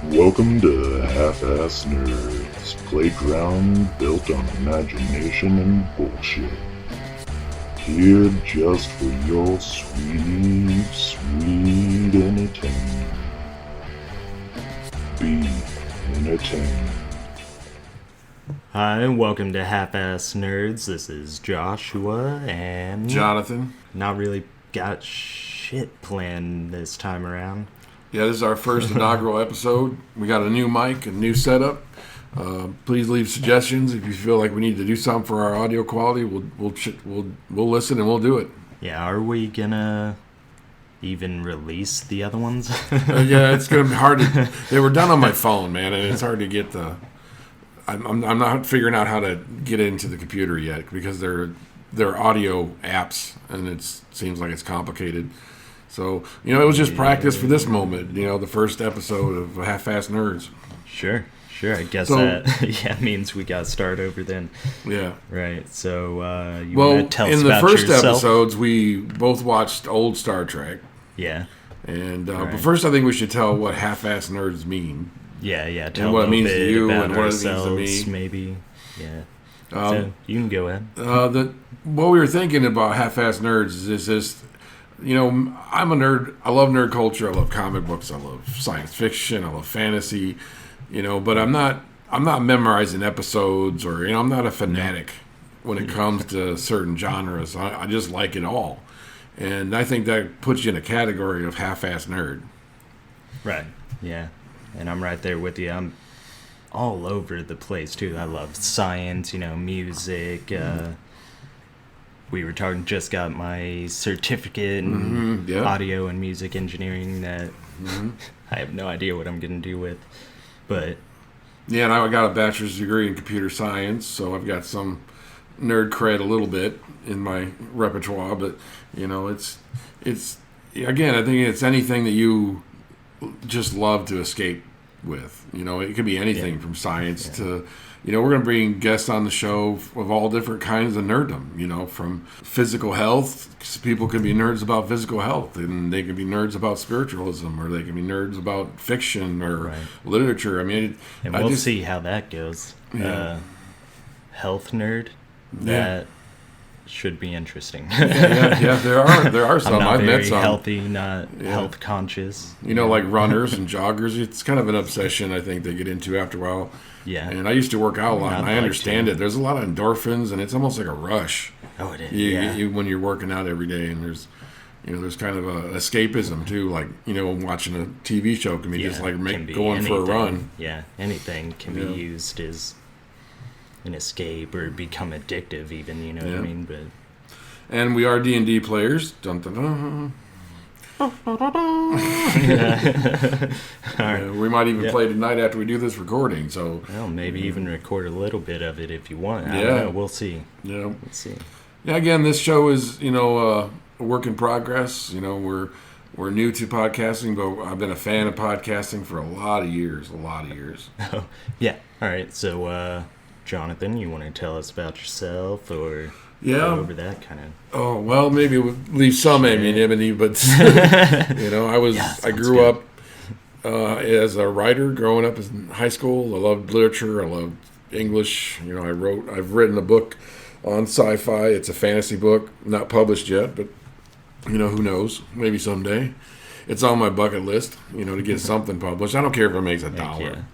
Welcome to Half-Ass Nerds, playground built on imagination and bullshit. Here just for your sweet, sweet entertainment. Be entertained. Hi, and welcome to Half-Ass Nerds. This is Joshua and Jonathan. Not really got shit planned this time around. Yeah, this is our first inaugural episode. We got a new mic, a new setup. Please leave suggestions if you feel like we need to do something for our audio quality. We'll listen and we'll do it. Yeah, are we gonna even release the other ones? Yeah, it's gonna be hard to. They were done on my phone, man, and it's hard to get the. I'm not figuring out how to get into the computer yet because they're audio apps, and it seems like it's complicated. So, it was just practice for this moment, the first episode of Half-Ass Nerds. Sure. I guess that means we got to start over then. Yeah. Right, so you want to tell us in about the first yourself? episodes, we both watched old Star Trek. Yeah. And Right. But first, I think we should tell what Half-Ass Nerds mean. Yeah, tell And what a it means bit to you about and what it means to ourselves, me. maybe. Yeah. So you can go ahead. What we were thinking about Half-Ass Nerds is just, I'm a nerd. I love nerd culture. I love comic books. I love science fiction. I love fantasy. But I'm not memorizing episodes or I'm not a fanatic when it comes to certain genres. I just like it all, and I think that puts you in a category of half-ass nerd. Right. Yeah. And I'm right there with you. I'm all over the place too. I love science, music. We were talking. Just got my certificate in audio and music engineering. That I have no idea what I'm going to do with, but. Yeah, and I got a bachelor's degree in computer science, so I've got some nerd cred a little bit in my repertoire. But it's again, I think it's anything that you just love to escape with. It could be anything from science to. We're going to bring guests on the show of all different kinds of nerddom, from physical health. 'Cause people can be nerds about physical health, and they can be nerds about spiritualism, or they can be nerds about fiction or literature. And we'll see how that goes. Yeah. Health nerd, that should be interesting. Yeah, there are some. I'm not I've very met some. healthy, not health conscious. Like runners and joggers. It's kind of an obsession, I think, they get into after a while. Yeah. And I used to work out a lot, and I like understand it. There's a lot of endorphins, and it's almost like a rush. Oh, it is. You when you're working out every day, and there's kind of a escapism too. Like watching a TV show can be just like going for a run. Yeah, anything can be used as an escape or become addictive, even. You know what I mean? But and we are D&D players. Dun, dun, dun. We might even play tonight after we do this recording. So maybe even record a little bit of it if you want. I don't know. We'll see. Yeah, we'll see. Yeah, again, this show is a work in progress. We're new to podcasting, but I've been a fan of podcasting for a lot of years. Oh, yeah. All right. So, Jonathan, you want to tell us about yourself or? Yeah. Over that kind of. Oh, well, maybe we'll leave some anonymity, but I grew up as a writer growing up in high school. I loved literature. I loved English. I've written a book on Sci-Fi. It's a fantasy book, not published yet, but who knows? Maybe someday. It's on my bucket list, to get something published. I don't care if it makes $1.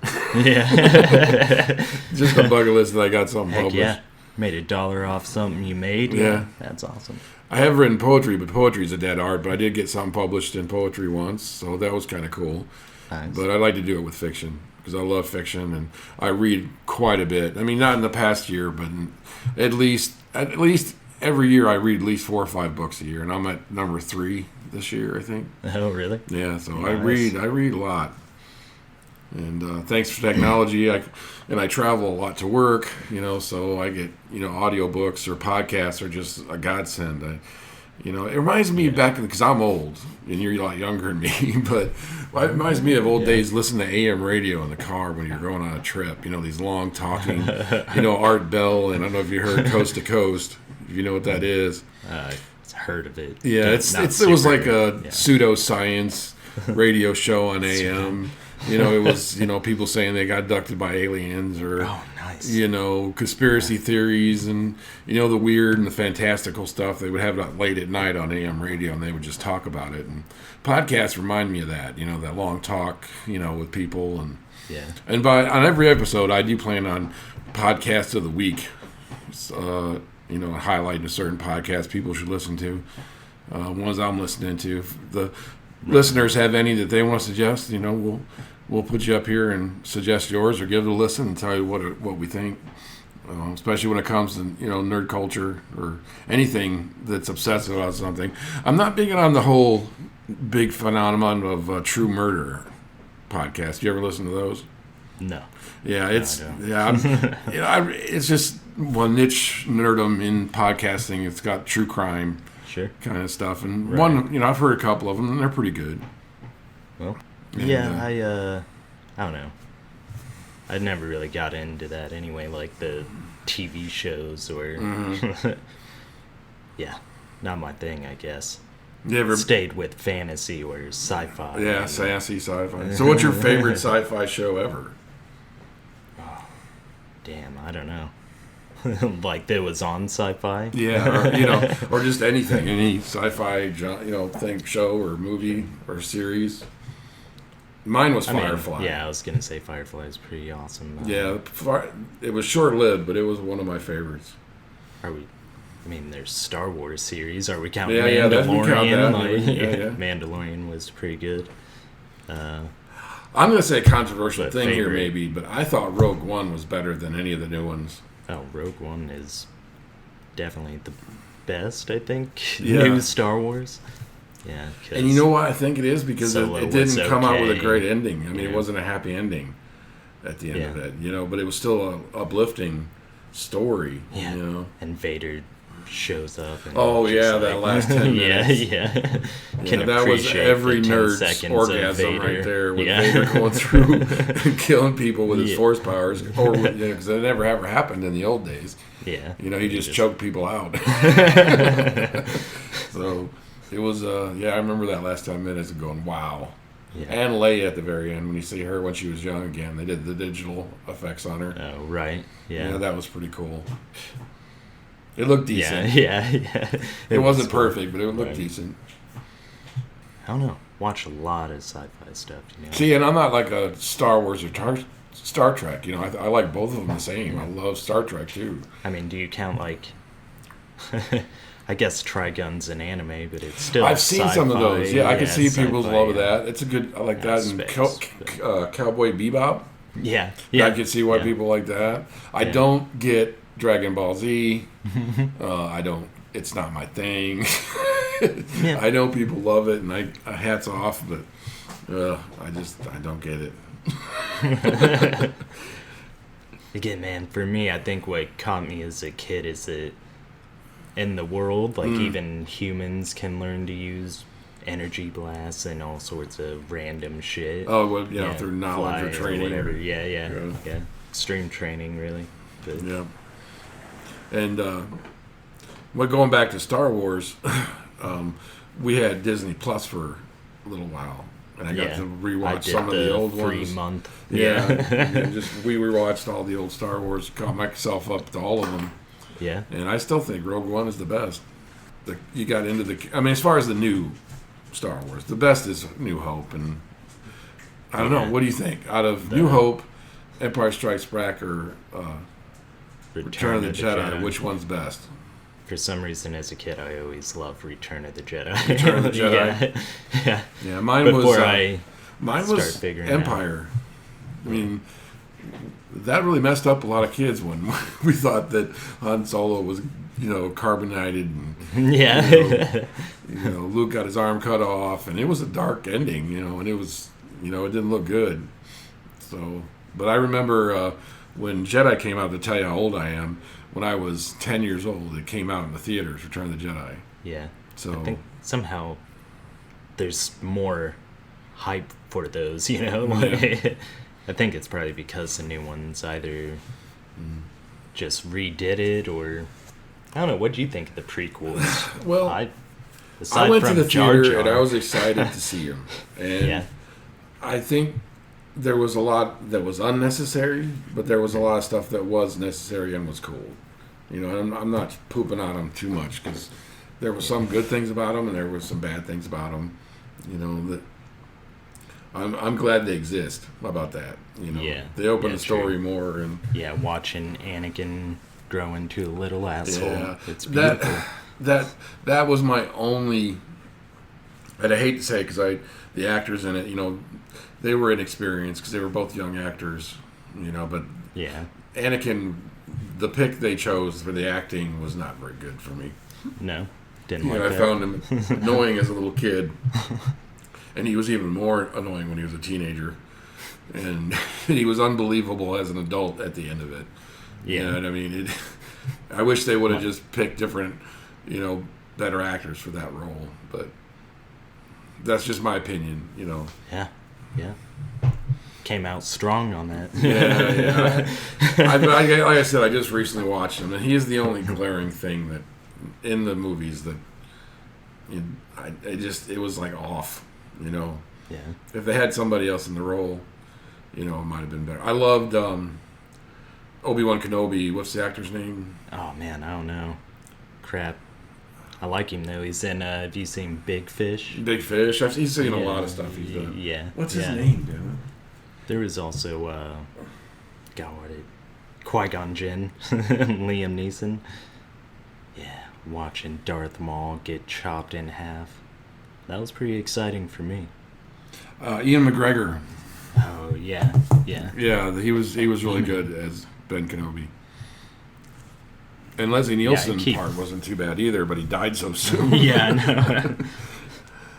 Yeah. Just a bucket list that I got something published. Yeah. Made $1 off something you made. Yeah. That's awesome. I have written poetry, but poetry is a dead art. But I did get something published in poetry once, so that was kind of cool. Nice. But I like to do it with fiction because I love fiction and I read quite a bit. I mean, not in the past year, but at least every year I read at least 4 or 5 books a year, and I'm at number 3 this year, I think. Oh, really? Yeah. So nice. I read a lot. And thanks for technology, I travel a lot to work, so I get, audiobooks or podcasts are just a godsend. It reminds me back, because I'm old, and you're a lot younger than me, but it reminds me of old days listening to AM radio in the car when you're going on a trip, these long talking, Art Bell, and I don't know if you heard Coast to Coast, if you know what that is. I've heard of it. Yeah, it was like a pseudoscience radio show on AM. it was, people saying they got abducted by aliens or, Oh, nice. conspiracy theories and, the weird and the fantastical stuff. They would have it late at night on AM radio and they would just talk about it. And podcasts remind me of that, that long talk, with people. And on every episode, I do plan on podcast of the week, highlighting a certain podcast people should listen to. Ones I'm listening to. If the listeners have any that they want to suggest, we'll put you up here and suggest yours or give it a listen and tell you what we think. Especially when it comes to nerd culture or anything that's obsessive about something. I'm not big on the whole big phenomenon of true murder podcast. You ever listen to those? No. Yeah, it's I don't. it's just niche nerdum in podcasting. It's got true crime. Sure. Kind of stuff, and Right. one, I've heard a couple of them, and they're pretty good. Well, And, yeah, I don't know. I never really got into that anyway, like the TV shows or... yeah, not my thing, I guess. You ever? Stayed with fantasy or sci-fi. Yeah, and- sassy sci-fi. So, what's your favorite sci-fi show ever? Damn, I don't know. Like that was on Sci-Fi? Yeah, or just anything, any sci-fi, thing, show or movie or series. Mine was Firefly. Yeah, I was gonna say Firefly is pretty awesome. Yeah, it was short-lived, but it was one of my favorites. Are we? I mean, there's Star Wars series. Are we counting Yeah, we count Mandalorian? that. Yeah. Mandalorian was pretty good. I'm going to say a controversial But thing here, favorite. maybe, but I thought Rogue One was better than any of the new ones. Oh, Rogue One is definitely the best, I think. Yeah. New Star Wars. Yeah. 'cause And you know why I think it is? Because Solo it didn't was come out with a okay. great ending. I mean, it Yeah. wasn't a happy ending at the end of Yeah. it, but it was still an uplifting story, Yeah. And Vader shows up. And Oh, just yeah, that last 10 minutes. Yeah. Can that was appreciate every the 10 nerd's seconds of orgasm right Vader. there with Yeah. Vader going through and killing people with his Yeah. force powers. Or, because it never ever happened in the old days. Yeah. He just choked people out. So it was, I remember that last 10 minutes of going, wow. Yeah. And Leia at the very end, when you see her when she was young again, they did the digital effects on her. Oh, right. Yeah. That was pretty cool. It looked decent. Yeah. It wasn't cool. perfect, but it looked Right. decent. I don't know. Watch a lot of sci-fi stuff. See, and I'm not like a Star Wars or Star Trek. I like both of them the same. I love Star Trek too. I mean, do you count like? I guess Trigun's an anime, but it's still. I've seen some of those. Yeah, I can see people's sci-fi, love of yeah. that. It's a good. I like Yeah, that. And space, Cowboy Bebop. Yeah. I can see why people like that. I Yeah. don't get Dragon Ball Z. I don't. It's not my thing. Yeah. I know people love it, and I hats off, but I don't get it. Again, man, for me, I think what caught me as a kid is that in the world, like even humans can learn to use energy blasts and all sorts of random shit. Oh, well, through knowledge fly or training. whatever. Or, Yeah. Extreme training, really. But, yeah. And going back to Star Wars, we had Disney Plus for a little while, and I got to I rewatch did some of the old free ones. month. Yeah, we rewatched all the old Star Wars, caught myself up to all of them, Yeah. and I still think Rogue One is the best. You got into as far as the new Star Wars, the best is New Hope, and I don't know. What do you think? Out of New Hope, Empire Strikes Back, or Return of the Jedi, which one's best? For some reason, as a kid, I always loved Return of the Jedi. Return of the Jedi? Yeah. Yeah, mine Before was mine start was figuring Empire. I mean, that really messed up a lot of kids when we thought that Han Solo was, carbonated, and Yeah. Luke got his arm cut off, and it was a dark ending, and it was, it didn't look good. So, but I remember when Jedi came out, to tell you how old I am, when I was 10 years old, it came out in the theaters, Return of the Jedi. Yeah. So I think somehow there's more hype for those, Yeah. I think it's probably because the new ones either just redid it or I don't know. What do you think of the prequels? Well, I went to from the Jar theater Jar, and I was excited to see him, and Yeah. I think there was a lot that was unnecessary, but there was a lot of stuff that was necessary and was cool. You know, and I'm not pooping on them too much because there were some good things about them and there were some bad things about them. You know, that I'm glad they exist. How about that? You know, they open the story more and watching Anakin grow into a little asshole. Yeah, it's beautiful. That was my only. And I hate to say it because the actors in it, you know, they were inexperienced because they were both young actors, you know. But Anakin, the pick they chose for the acting was not very good for me. No, didn't like I that. found him annoying as a little kid, and he was even more annoying when he was a teenager, and he was unbelievable as an adult at the end of it. Yeah, you know what I mean? I wish they would have just picked different, you know, better actors for that role, but. That's just my opinion, you know. Yeah. Came out strong on that. Yeah. Like I said, I just recently watched him, and he is the only glaring thing that in the movies that it was like off, you know. Yeah. If they had somebody else in the role, you know, it might have been better. I loved Obi-Wan Kenobi. What's the actor's name? Oh man, I don't know. Crap. I like him though. He's in. Have you seen Big Fish? Big Fish. He's seen a lot of stuff he's done. Yeah. What's his name, dude? There was also, Qui-Gon Jinn, Liam Neeson. Yeah, watching Darth Maul get chopped in half. That was pretty exciting for me. Ian McGregor. Oh yeah. Yeah, he was really good as Ben Kenobi. And Leslie Nielsen's part wasn't too bad either, but he died so soon. Yeah, I know.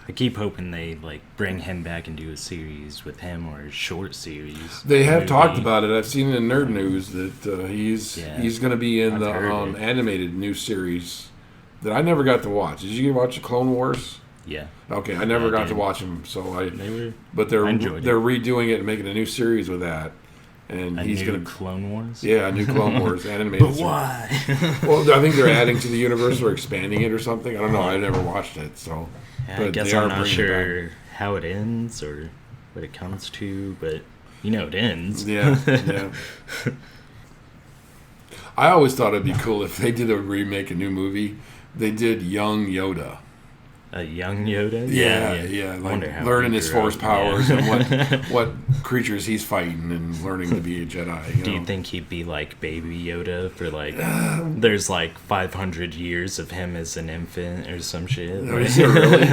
I keep hoping they bring him back and do a series with him or a short series. They have talked about it. I've seen it in Nerd News that he's going to be in the animated new series that I never got to watch. Did you watch the Clone Wars? Yeah. Okay, I never got to watch them, but they're redoing it and making a new series with that. And he's going to Clone Wars. Yeah, a new Clone Wars animated. But why? Well, I think they're adding to the universe or expanding it or something. I don't know. I never watched it, so. Yeah, I guess I'm not sure how it ends or what it comes to, but you know it ends. Yeah. I always thought it'd be cool if they did a new movie. They did young Yoda. A young Yoda? Yeah. Like learning his force powers and what creatures he's fighting and learning to be a Jedi. Do you think he'd be like Baby Yoda for there's 500 years of him as an infant or some shit? Is it really?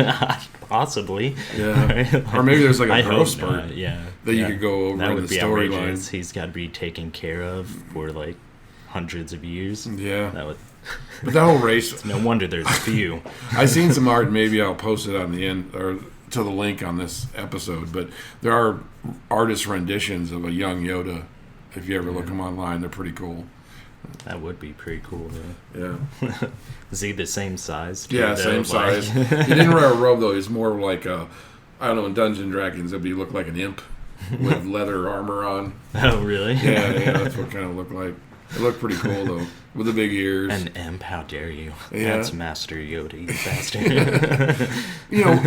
Possibly. Yeah. Or maybe there's a growth spurt that you could go over in the storyline. He's got to be taken care of for hundreds of years. Yeah. But that whole race. No wonder there's a few. I've seen some art, and maybe I'll post it on the end or to the link on this episode. But there are artist renditions of a young Yoda. If you ever look them online, they're pretty cool. That would be pretty cool, though. Yeah. Is he the same size? Yeah, same size. He didn't wear a robe though. He's more like I don't know. In Dungeons and Dragons, he looked like an imp with leather armor on. Oh, really? Yeah. That's what it kind of looked like. It looked pretty cool though, with the big ears. An imp? How dare you? Yeah. That's Master Yoda, you bastard.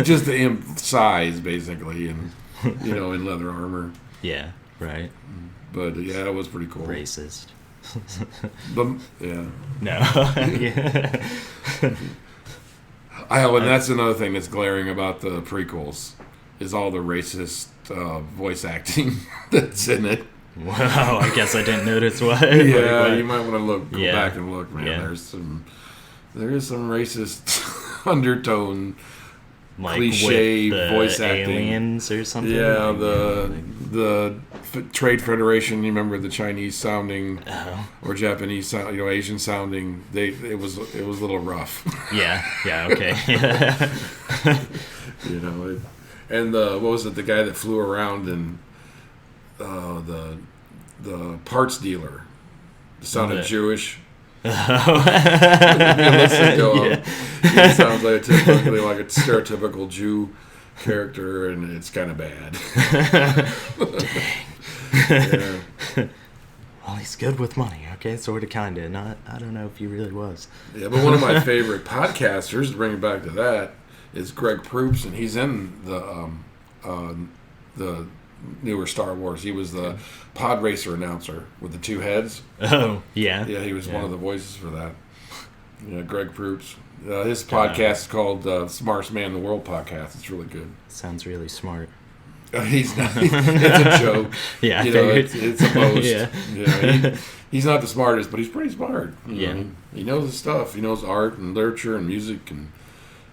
Just the imp size basically, and in leather armor. Yeah, right. But it was pretty cool. Racist. But yeah. No. And that's another thing that's glaring about the prequels is all the racist voice acting that's in it. Wow, I guess I didn't notice why. Yeah, you might want to go back and look, man. Yeah. There is some racist undertone, cliche voice acting. Aliens or something. Yeah, the Trade Federation. You remember the Chinese sounding or Japanese sound, Asian sounding. It was a little rough. Yeah. Okay. And what was it? The guy that flew around and. The parts dealer sounded Jewish. It sounds like a stereotypical Jew character, and it's kind of bad. Dang. Well, he's good with money. Okay, sort of, kind of. Not. I don't know if he really was. Yeah, but one of my favorite podcasters, to bring it back to that, is Greg Proops, and he's in the newer Star Wars. He was the pod racer announcer with the two heads. Oh, yeah. Yeah, he was one of the voices for that. Yeah, Greg Proops. His podcast is called Smartest Man in the World podcast. It's really good. Sounds really smart. He's not. It's a joke. Yeah, you know, it's a boast. Yeah. He's not the smartest, but he's pretty smart. You Yeah. know? He knows his stuff. He knows art and literature and music and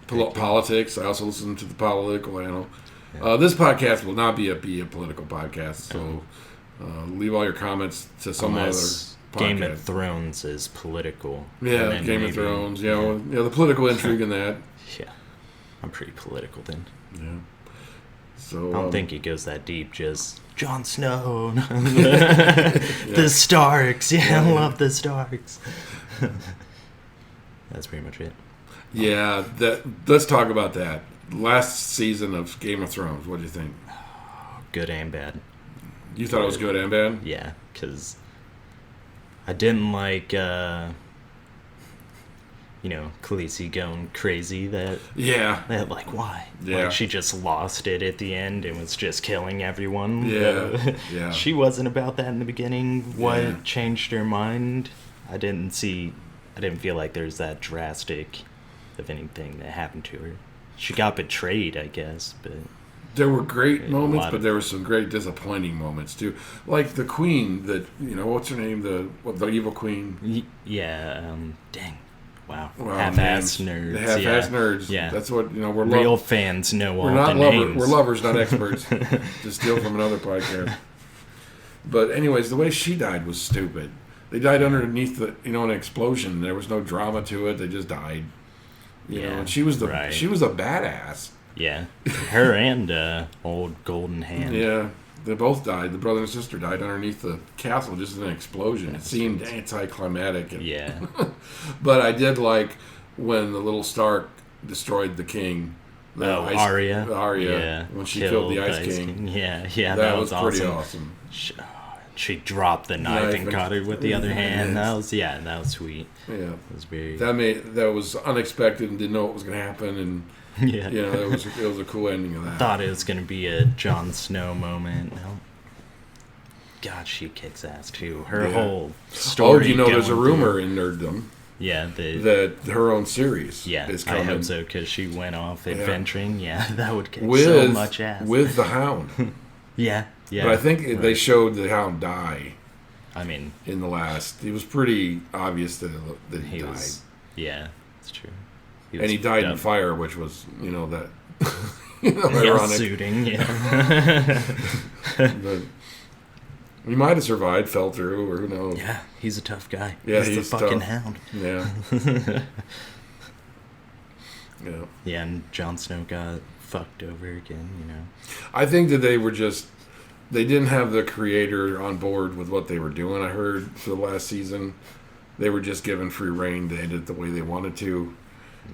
politics. I also listen to the political channel. Yeah. This podcast will not be a political podcast, so leave all your comments to some Unless other podcast. Game of Thrones is political. Yeah, And Game then of maybe- Thrones. The political intrigue in that. Yeah. I'm pretty political then. Yeah. So I don't think it goes that deep, just Jon Snow. The Starks. Yeah, I love the Starks. That's pretty much it. Yeah, let's talk about that. Last season of Game of Thrones, what do you think? Good and bad. You thought it was good and bad? Yeah, because I didn't like, Khaleesi going crazy. That like, why? Yeah. Like, she just lost it at the end and was just killing everyone. Yeah, yeah. She wasn't about that in the beginning. What Yeah. changed her mind? I didn't feel like there's that drastic of anything that happened to her. She got betrayed, I guess, but There were great moments, lot but of- there were some great disappointing moments too. Like the queen, what's her name? The evil queen. dang. Wow. Wow, Half-ass names. nerds. The half-ass nerds. Yeah. That's what we're Real fans know all We're not the names. We're lovers, not experts. To steal from another podcast. But anyways, the way she died was stupid. They died underneath an explosion. There was no drama to it. They just died. You know, and she was a badass. Yeah. Her and old Golden Hand. Yeah, they both died. The brother and sister died underneath the castle just in an explosion. It seemed anticlimactic. Yeah. But I did like when the little Stark destroyed the king. Arya. Arya. When she killed the Ice King. Yeah, That was awesome. pretty awesome. She dropped the knife and caught it with the other hand. Yes. That was sweet. Yeah. It was very... That was unexpected and didn't know what was going to happen. And, Yeah. it was a cool ending of that. Thought it was going to be a Jon Snow moment. No. God, she kicks ass too. Her whole story. There's a going rumor through- in nerddom Yeah, that her own series is I coming. hope so, because she went off adventuring. Yeah, that would kick with, so much ass. With the Hound. Yeah. But I think they showed the Hound die I mean, in the last. It was pretty obvious that he died. Yeah, it's true. And he died in fire, which was, that Yeah, ironic. suiting, yeah. But he might have survived, fell through, or who knows. Yeah, he's a tough guy. Yeah, he's he's the fucking tough. Hound. Yeah. Yeah. Yeah, and Jon Snow got fucked over again, I think that they didn't have the creator on board with what they were doing. I heard for the last season, they were just given free reign to end it the way they wanted to.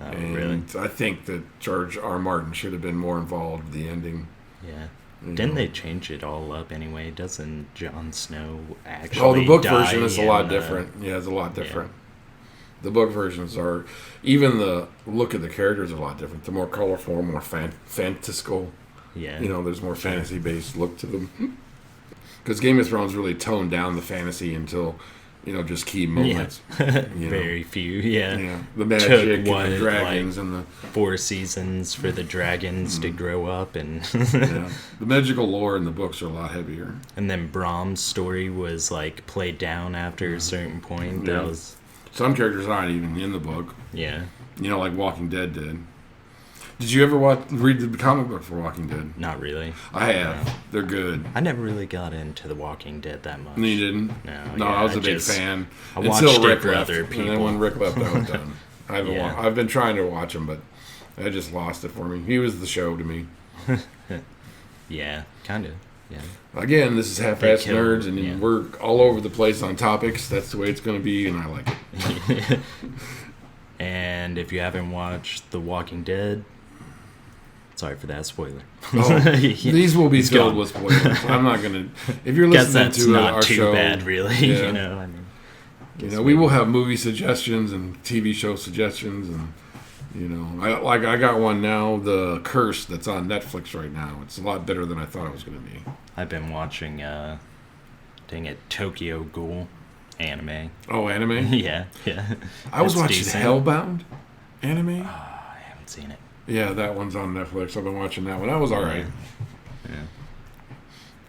Oh, and really? I think that George R. Martin should have been more involved with the ending. Yeah. You Didn't know. they change it all up anyway? Doesn't Jon Snow actually Oh, the book die version is a lot in, different. Yeah, it's a lot different. The book versions are, even the look of the characters are a lot different. They're more colorful, more fantastical. Yeah. There's more fantasy-based look to them. Because Game of Thrones really toned down the fantasy until, just key moments. Very few, Yeah, the magic Took and the dragons and the 4 seasons for the dragons to grow up, and the magical lore in the books are a lot heavier. and then Brahm's story was like played down after a certain point. Yeah. That was Some characters aren't even in the book. yeah, Like Walking Dead did. Did you ever read the comic book for Walking Dead? not really. I have. No. They're good. I never really got into The Walking Dead that much. No, you didn't? No, No, yeah, I was a I big just- fan. I Until watched it Rick for left. other And then people. when Rick left, I was done. Yeah. I've been trying to watch him, but I just lost it for me. He was the show to me. Yeah, kind of. Yeah. Again, this is Half-Ass kill- Nerds, and yeah. we're all over the place on topics. That's the way it's going to be, and I like it. And if you haven't watched The Walking Dead, sorry for that spoiler. Oh, Yeah. these will be He's filled gone. with spoilers. I'm not going to... If you're Guess listening that's to not our too show... bad, really. Yeah. I mean, we will have movie suggestions and TV show suggestions, and You know, I got one now, The Curse, that's on Netflix right now. It's a lot better than I thought it was going to be. I've been watching, dang it, Tokyo Ghoul anime. Oh, anime? yeah. I was It's watching decent. Hellbound anime. I haven't seen it. Yeah, that one's on Netflix. I've been watching that one. That was all right. Yeah.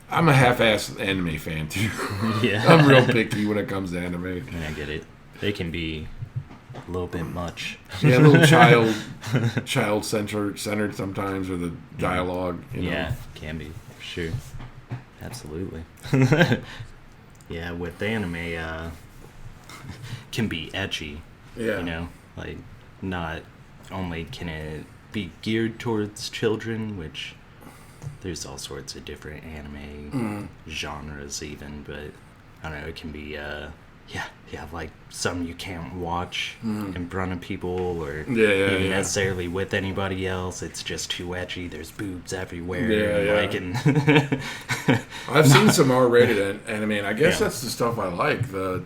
I'm a half-assed anime fan, too. Yeah. I'm real picky when it comes to anime. And I get it. They can be a little bit much. Yeah, a little child-centered sometimes, or the dialogue. You know. Yeah, can be, for sure. Absolutely. Yeah, with anime, can be ecchi. Yeah. You know, like, not only can it be geared towards children, which there's all sorts of different anime genres even, but I don't know, it can be, like some you can't watch in front of people or even necessarily with anybody else. It's just too ecchi. There's boobs everywhere. I've seen some R-rated anime, and I guess that's the stuff I like. The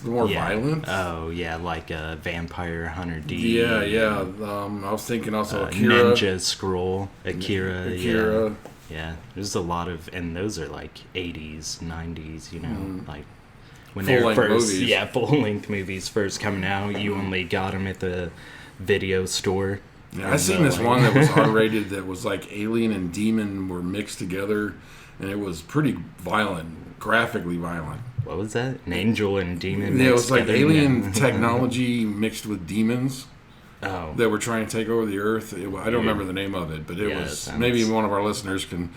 more violent. Oh yeah, like Vampire Hunter D. Yeah. I was thinking also Akira. Ninja Scroll, Akira. Yeah. There's a lot of, and those are like 80s, 90s. You know, like. When they were first, movies. Full-length movies first coming out, you only got them at the video store. Yeah, I seen this one that was R-rated that was like alien and demon were mixed together, and it was pretty violent, graphically violent. What was that? An angel and demon? Yeah, it was like alien technology mixed with demons. Oh. That were trying to take over the Earth. I don't remember the name of it, but it was maybe one of our listeners can.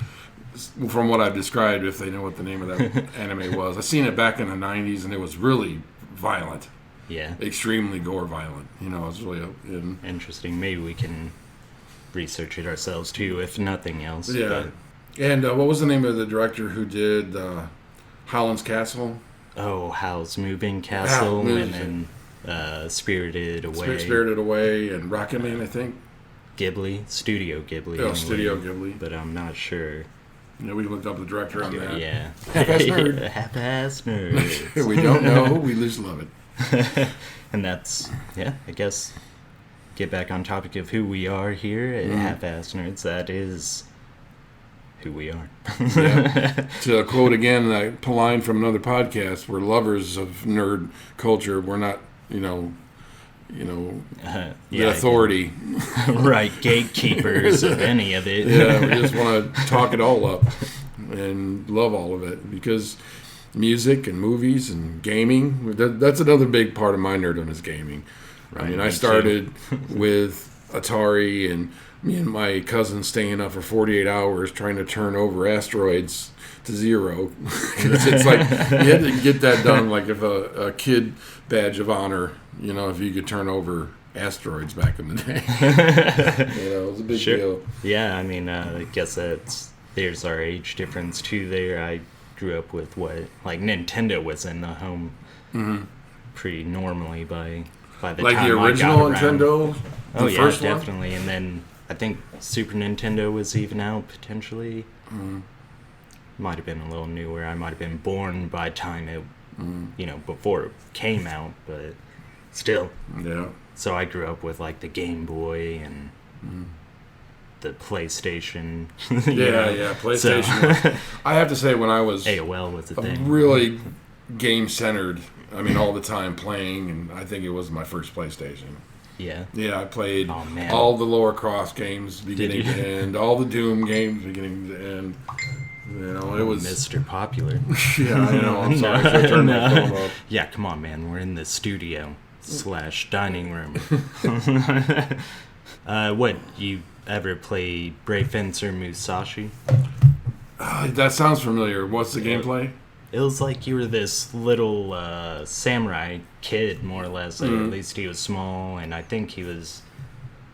From what I've described, if they know what the name of that anime was. I seen it back in the 90s, and it was really violent. Yeah. Extremely gore violent. You know, it was really... Interesting. Maybe we can research it ourselves, too, if nothing else. Yeah. But. And what was the name of the director who did Howland's Castle? Oh, Howl's Moving Castle, and then Spirited Away. Spirited Away, and Rocket Man, I think. Studio Ghibli. Oh, Studio Ghibli. But I'm not sure. Yeah, we looked up the director on that. Yeah. Half-ass nerd. Half-ass nerd. We don't know. We just love it. And that's, I guess, get back on topic of who we are here at Half-ass Nerds. That is who we are. To quote again, a line from another podcast, we're lovers of nerd culture. We're not, the authority. Right, gatekeepers of any of it. Yeah, we just want to talk it all up and love all of it, because music and movies and gaming, that's another big part of my nerdom is gaming. Right, I mean, I started with Atari, and me and my cousin staying up for 48 hours trying to turn over asteroids to zero. It's like you had to get that done, like if a kid badge of honor, if you could turn over asteroids back in the day. It was a big deal. Yeah, I mean, I guess there's our age difference too there. I grew up with Nintendo was in the home pretty normally by the like time the original Nintendo. Oh yeah, first definitely. And then I think Super Nintendo was even out potentially. Might have been a little newer. I might have been born by time it, before it came out, but still. Yeah. So I grew up with like the Game Boy and the PlayStation. PlayStation. So. I have to say, when I was AOL was a thing. Really game centered. I mean, all the time playing, and I think it was my first PlayStation. Yeah. Yeah, I played all the Lara Croft games beginning to end, all the Doom games beginning to end. It was Mr. Popular. Yeah, I know. I'm sorry. I should turn my phone up. Yeah, come on, man. We're in the studio / dining room. What, you ever play Brave Fencer Musashi? That sounds familiar. What's the gameplay? It was like you were this little samurai kid, more or less. At least he was small, and I think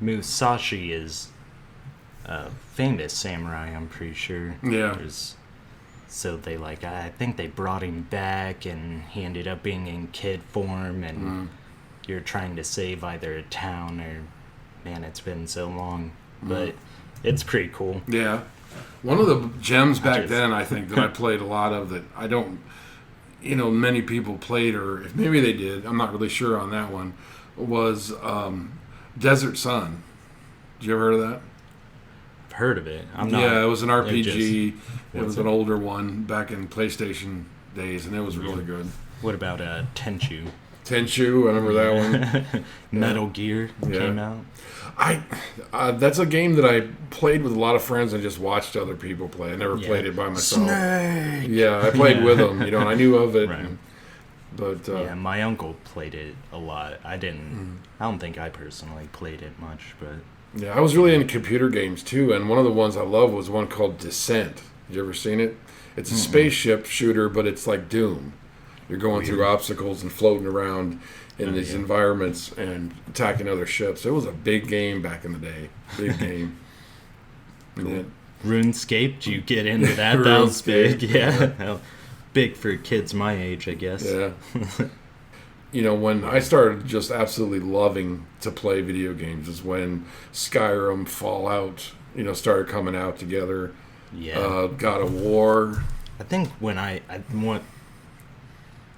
Musashi is a famous samurai, I'm pretty sure. Yeah. So they I think they brought him back, and he ended up being in kid form, and you're trying to save either a town or, man, it's been so long, but it's pretty cool. Yeah. One of the gems back then, I think, that I played a lot of that I don't, many people played, or if maybe they did, I'm not really sure on that one, was Desert Sun. Did you ever heard of that? I've heard of it. I'm not. Yeah, it was an RPG. It was it? an older one back in PlayStation days, and it was really good. What about Tenchu? Tenchu, I remember that one. Metal Gear came out. That's a game that I played with a lot of friends and just watched other people play. I never played it by myself. Snake! Yeah, I played with them, and I knew of it. Right. But my uncle played it a lot. I didn't. I don't think I personally played it much, but yeah, I was really into computer games too, and one of the ones I love was one called Descent. You ever seen it? It's a spaceship shooter, but it's like Doom. You're going through obstacles and floating around in these environments and attacking other ships. It was a big game back in the day. Big game. Cool. RuneScape, do you get into that? That was big. Yeah. Big for kids my age, I guess. Yeah. When I started just absolutely loving to play video games is when Skyrim, Fallout, started coming out together. Yeah. God of War. I think I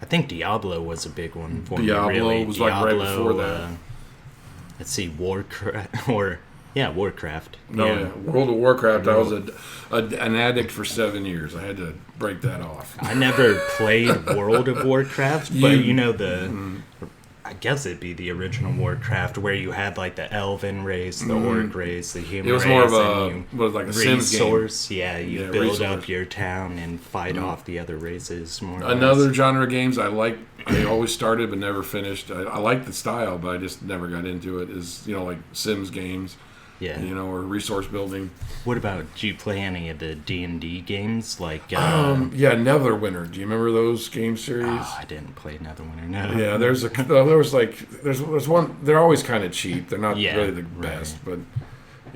think Diablo was a big one for Diablo me, really. was like right before that. Let's see, Warcraft. World of Warcraft. I was an addict for 7 years. I had to break that off. I never played World of Warcraft, but I guess it'd be the original Warcraft where you had like the elven race, the orc race, the human race. It was more of a Sims game. Yeah, you build up your town and fight off the other races. Another genre of games I like. I always started but never finished. I like the style, but I just never got into it. Is like Sims games. Yeah. Or resource building. What about, do you play any of the D&D games? Like, Neverwinter. Do you remember those game series? Oh, I didn't play Neverwinter, no. Yeah, there's one, they're always kind of cheap. They're not really the best, but,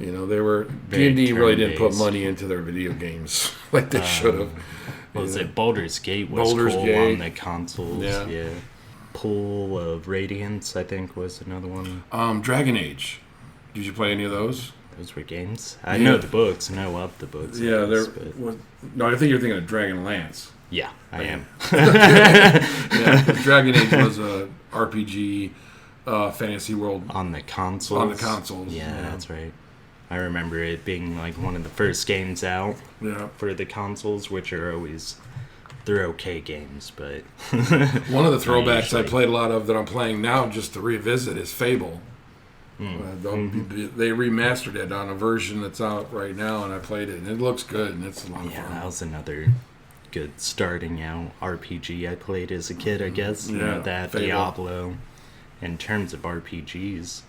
they were, D&D really didn't put money into their video games like they should have. Was it Baldur's Gate was cool on the consoles? Yeah. Pool of Radiance, I think, was another one. Dragon Age. Did you play any of those? Those were games. I know the books. Know of the books. Yeah, no, I think you're thinking of Dragon Lance. Yeah, I am. Dragon Age was a RPG fantasy world on the consoles. Yeah, that's right. I remember it being like one of the first games out for the consoles, which are always, they're okay games, but one of the throwbacks I played a lot of that I'm playing now just to revisit is Fable. They remastered it on a version that's out right now, and I played it, and it looks good, and it's a lot of fun. That was another good starting out RPG I played as a kid, I guess. That Fable. Diablo. In terms of RPGs,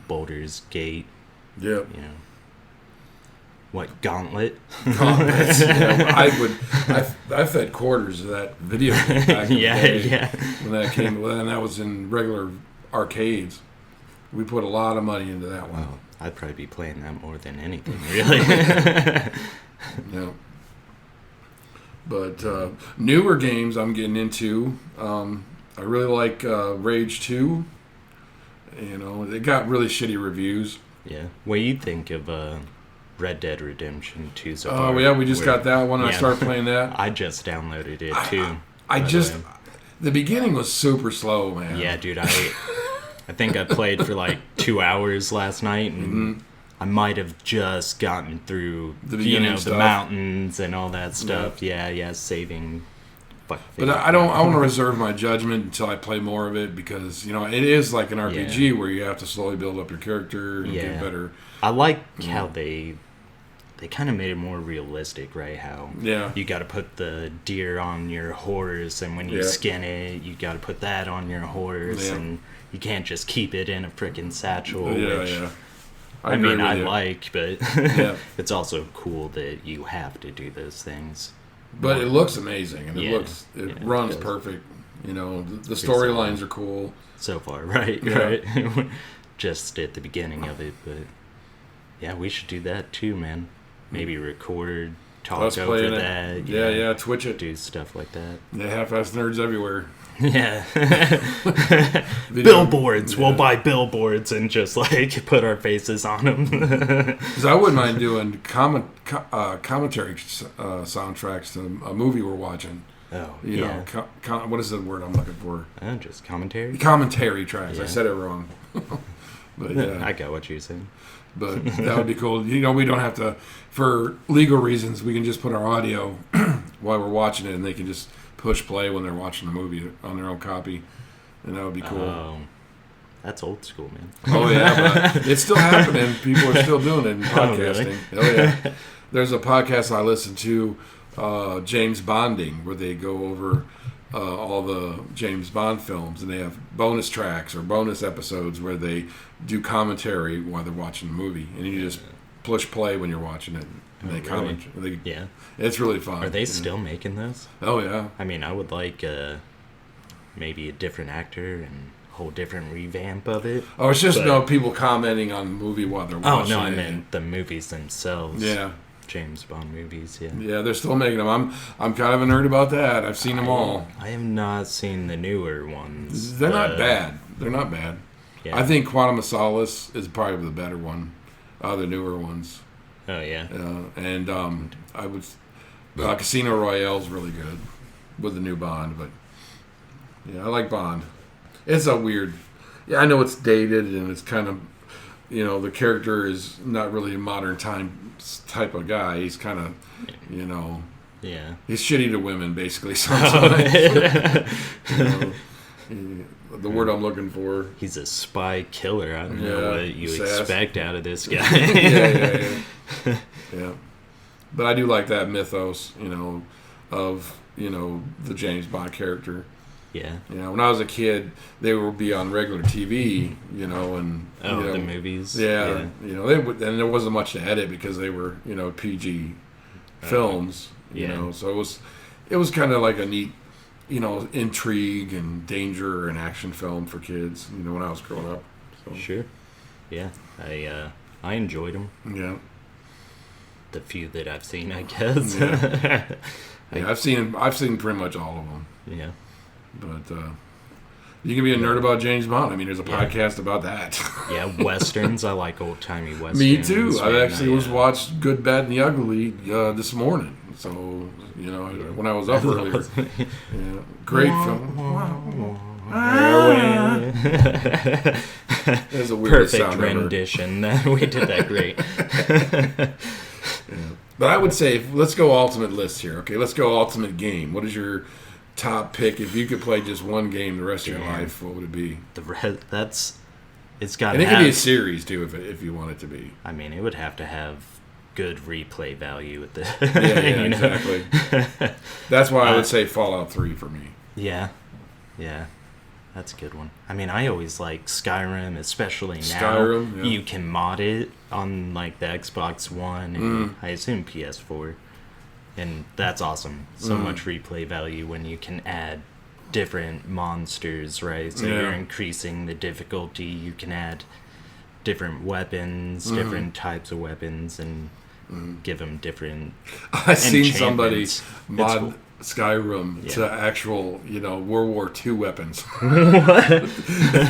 Baldur's Gate. Yep. What, Gauntlet? Gauntlets. I fed quarters of that video game back in the day when that came. And that was in regular arcades. We put a lot of money into that one. Well, I'd probably be playing that more than anything, really. Yeah. But newer games I'm getting into. I really like Rage 2. It got really shitty reviews. Yeah. What do you think of Red Dead Redemption 2 so far? Oh, yeah, we just got that one. I started playing that. I just downloaded it, too. The beginning was super slow, man. Yeah, dude, I think I played for like 2 hours last night, and I might have just gotten through the mountains and all that stuff. Yeah, saving. But I want to reserve my judgment until I play more of it because it is like an RPG where you have to slowly build up your character and get better. I like how they kind of made it more realistic, right? How you got to put the deer on your horse, and when you skin it, you got to put that on your horse, and you can't just keep it in a freaking satchel. I like, but it's also cool that you have to do those things. But it looks amazing, and it runs perfect. The storylines are cool so far, right? Just at the beginning of it, but we should do that too, man. Maybe record, talk over that. Twitch it, do stuff like that. Yeah, half-ass nerds everywhere. Yeah. Billboards. We'll buy billboards and just like put our faces on them. Because I wouldn't mind doing commentary soundtracks to a movie we're watching. Oh, what is the word I'm looking for? Just commentary? Commentary tracks. I said it wrong. But yeah, I got what you're saying. but that would be cool. We don't have to, for legal reasons, we can just put our audio while we're watching it, and they can just push play when they're watching the movie on their own copy, and that would be cool. Oh, that's old school, man. Oh yeah, but it's still happening. People are still doing it in podcasting. Really? Oh yeah, there's a podcast I listen to, James Bonding, where they go over all the James Bond films, and they have bonus tracks or bonus episodes where they do commentary while they're watching the movie, and you just push play when you're watching it, and they comment. Yeah. It's really fun. Are they still making those? Oh yeah. I mean, I would like maybe a different actor and a whole different revamp of it. Oh, it's just people commenting on the movie while they're watching it. Oh no, I meant the movies themselves. Yeah. James Bond movies, yeah. Yeah, they're still making them. I'm kind of a nerd about that. I've seen them all. I have not seen the newer ones. They're not bad. They're not bad. Yeah. I think Quantum of Solace is probably the better one. The newer ones. Oh yeah. And I would. Casino Royale is really good with the new Bond, but yeah, I like Bond. It's a weird. Yeah, I know it's dated and it's kind of, the character is not really a modern time type of guy. He's kind of, Yeah. he's shitty to women basically sometimes. The word I'm looking for. He's a spy killer. I don't know what you expect out of this guy. Yeah. But I do like that mythos, of, the James Bond character. Yeah. When I was a kid, they would be on regular TV, and the movies. Yeah. They would, and there wasn't much to edit because they were, PG films. So it was kind of like a neat, intrigue and danger and action film for kids. When I was growing up. So. Sure. Yeah. I enjoyed them. Yeah. The few that I've seen, I guess. Yeah. I've seen pretty much all of them. Yeah. But you can be a nerd about James Bond. I mean, there's a podcast about that. Yeah, westerns. I like old-timey westerns. Me too. I actually watched Good, Bad, and the Ugly this morning. So, when I was up earlier. Yeah. Great film. There's a weird Perfect rendition. We did that great. Yeah. But I would say, let's go ultimate list here. Okay, let's go ultimate game. What is your top pick? If you could play just one game the rest of your life, what would it be? It's got. And it could be a series too, if you want it to be. I mean, it would have to have good replay value with the. Yeah, exactly. That's why I would say Fallout 3 for me. Yeah. That's a good one. I mean, I always like Skyrim, especially now. Skyrim, yeah. You can mod it on like the Xbox One and I assume PS4. And that's awesome. So much replay value when you can add different monsters, right? So you're increasing the difficulty. You can add different weapons, different types of weapons, and give them different I've seen somebody enchantments. mod Cool. Skyrim to actual, World War II weapons. What?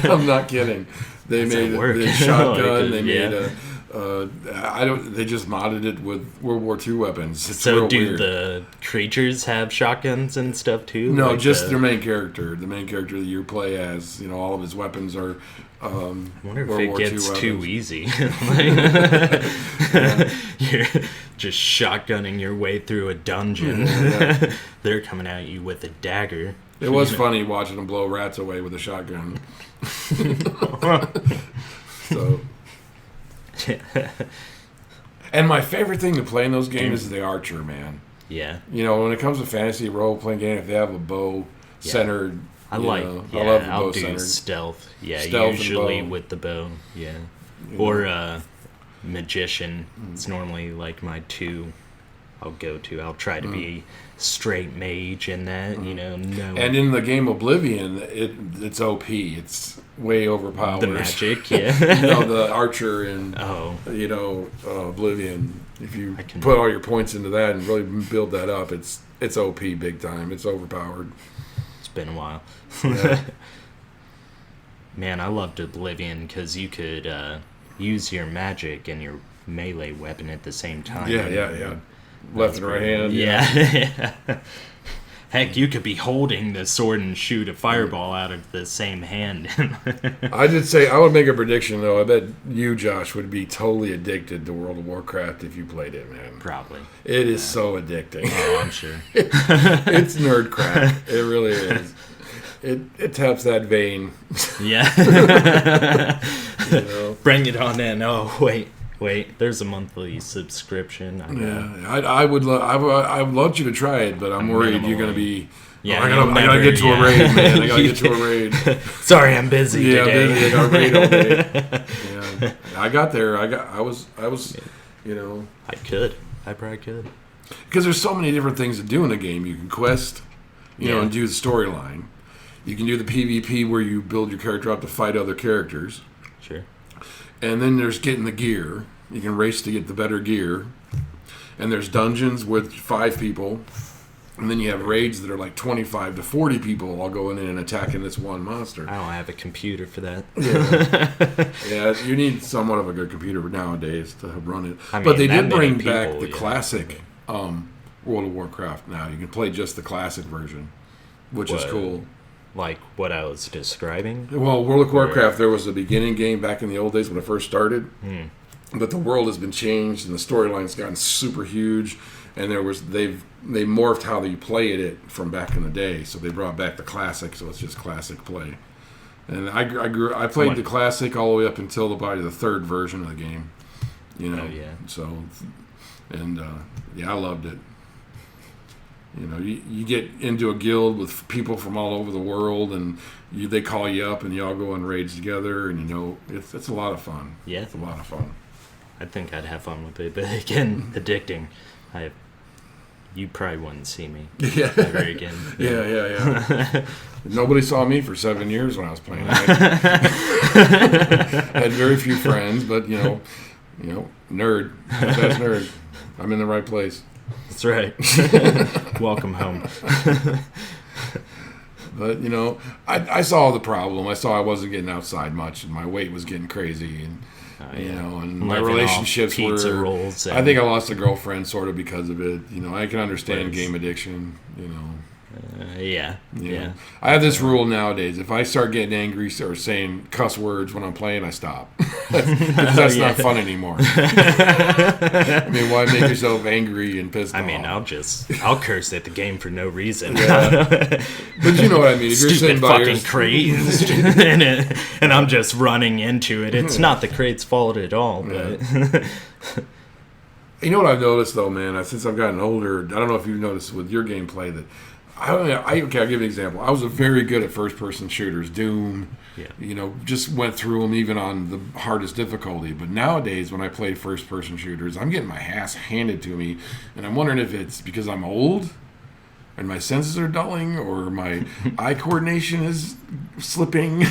I'm not kidding. They made a shotgun. They made they just modded it with World War II weapons. It's So real do weird. the creatures have shotguns and stuff too? No, Like just their main character. The main character that you play as. All of his weapons are. I wonder if World it War II gets too weapons. easy. You're just shotgunning your way through a dungeon. Yeah. They're coming at you with a dagger. It was funny watching them blow rats away with a shotgun. So. And my favorite thing to play in those games is the archer, man. Yeah. When it comes to fantasy role-playing game, if they have a bow-centered... I love the bow do centered. Stealth. Yeah, Stealth and usually bow. with the bow. Yeah. Or magician. It's normally like my two I'll go to. I'll try to be straight mage in that, No. And in the game Oblivion, it's OP. It's way overpowered. The magic, yeah. The archer in Oblivion. If you put all your points into that and really build that up, it's OP big time. It's overpowered. It's been a while. Yeah. Man, I loved Oblivion because you could use your magic and your melee weapon at the same time. Yeah. Left and right hand. Yeah. Heck, you could be holding the sword and shoot a fireball out of the same hand. I did say, I would make a prediction, though. I bet you, Josh, would be totally addicted to World of Warcraft if you played it, man. Probably. It is so addicting. Oh, I'm sure. It's nerd crack. It really is. It taps that vein. Yeah. You know? Bring it on in. Oh, wait. There's a monthly subscription. Yeah, I would love you to try it, but I'm worried you're going to be... Yeah, I gotta get to a raid, man. I gotta get to a raid. Sorry, I'm busy today. I'm busy. I got a raid all day. Yeah. I got there. I was, you know... I probably could. Because there's so many different things to do in the game. You can quest, you know, and do the storyline. You can do the PvP where you build your character up to fight other characters. Sure. And then there's getting the gear. You can race to get the better gear. And there's dungeons with 5 people. And then you have raids that are like 25 to 40 people all going in and attacking this one monster. I don't have a computer for that. Yeah, you need somewhat of a good computer nowadays to run it. I mean, but they did many bring back people, the classic World of Warcraft now. You can play just the classic version, which is cool. Like what I was describing? Well, World of Warcraft, there was a beginning game back in the old days when it first started. But the world has been changed and the storyline's gotten super huge. And they morphed how you played it from back in the day. So they brought back the classic, so it's just classic play. And I played the classic all the way up until probably the 3rd version of the game. You know. Oh, yeah. So, and I loved it. You know, you get into a guild with people from all over the world, and they call you up, and you all go on raids together, and you know, it's a lot of fun. Yeah, it's a lot of fun. I think I'd have fun with it, but again, addicting. You probably wouldn't see me ever again. Yeah. Nobody saw me for 7 years when I was playing. I had very few friends, but you know, nerd. That's nerd. I'm in the right place. That's right. Welcome home. But you know, I saw the problem. I saw I wasn't getting outside much, and my weight was getting crazy, and you know, and my relationships were. Rolls I think I lost a girlfriend sort of because of it. You know, I can understand game addiction. You know. Yeah. I have this rule nowadays. If I start getting angry or saying cuss words when I'm playing, I stop. That's not fun anymore. I mean, why make yourself angry and pissed off? I mean, I'll curse at the game for no reason. Yeah. But you know what I mean. If you're sitting by fucking crate, and I'm just running into it. It's not the crate's fault at all. But you know what I've noticed though, man. Since I've gotten older, I don't know if you've noticed with your gameplay that. Okay, I'll give you an example. I was very good at first-person shooters, Doom. Yeah. You know, just went through them even on the hardest difficulty. But nowadays, when I play first-person shooters, I'm getting my ass handed to me, and I'm wondering if it's because I'm old, and my senses are dulling, or my eye coordination is slipping,